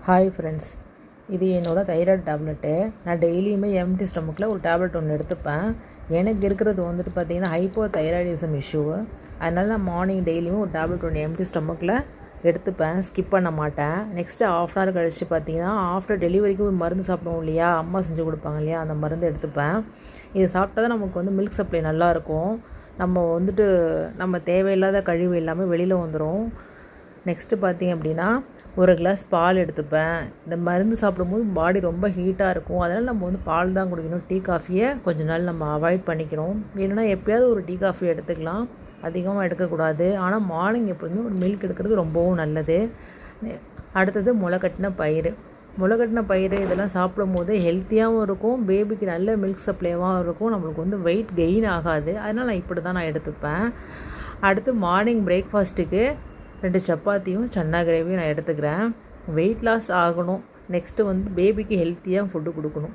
Hi friends, இது என்னோடய thyroid tablet. நான் டெய்லியுமே எம்டி ஸ்டொமக்கில் ஒரு டேப்லெட் ஒன்று எடுத்துப்பேன். எனக்கு இருக்கிறது வந்துட்டு பார்த்திங்கன்னா ஹைப்போ தைராய்டிசம் இஷ்யூவு. அதனால் நான் மார்னிங் டெய்லியும் ஒரு டேப்லெட் ஒன்று எம்டி ஸ்டொமக்கில் எடுத்துப்பேன், ஸ்கிப் பண்ண மாட்டேன். நெக்ஸ்ட்டு ½ hour கழித்து பார்த்திங்கன்னா ஆஃப்டர் டெலிவரிக்கு ஒரு மருந்து சாப்பிடுவோம் இல்லையா, அம்மா செஞ்சு கொடுப்பாங்க இல்லையா, அந்த மருந்து எடுத்துப்பேன். இது சாப்பிட்டா தான் நமக்கு வந்து மில்க் சப்ளை நல்லாயிருக்கும். நம்ம தேவையில்லாத கழிவு எல்லாமே வெளியில் வந்துடும். நெக்ஸ்ட்டு பார்த்திங்க அப்படின்னா ஒரு கிளாஸ் பால் எடுத்துப்பேன். இந்த மருந்து சாப்பிடும்போது பாடி ரொம்ப ஹீட்டாக இருக்கும். அதனால் நம்ம வந்து பால் தான் குடிக்கணும். டீ காஃபியை கொஞ்ச நாள் நம்ம அவாய்ட் பண்ணிக்கணும். வேணும்னா எப்போயாவது ஒரு டீ காஃபி எடுத்துக்கலாம், அதிகமாக எடுக்கக்கூடாது. ஆனால் மார்னிங் எப்போதுமே ஒரு மில்க் எடுக்கிறது ரொம்பவும் நல்லது. அடுத்தது முளைக்கட்டின பயிறு இதெல்லாம் சாப்பிடும்போது ஹெல்த்தியாகவும் இருக்கும், பேபிக்கு நல்ல மில்க் சப்ளைவாகவும் இருக்கும், நம்மளுக்கு வந்து வெயிட் கெயின் ஆகாது. அதனால் நான் இப்படி தான் எடுத்துப்பேன். அடுத்து மார்னிங் பிரேக்ஃபாஸ்ட்டுக்கு 2 சப்பாத்தியும் சன்னா கிரேவியும் நான் எடுத்துக்கிறேன். வெயிட் லாஸ் ஆகணும். நெக்ஸ்ட்டு வந்து பேபிக்கு ஹெல்த்தியாக ஃபுட்டு கொடுக்கணும்.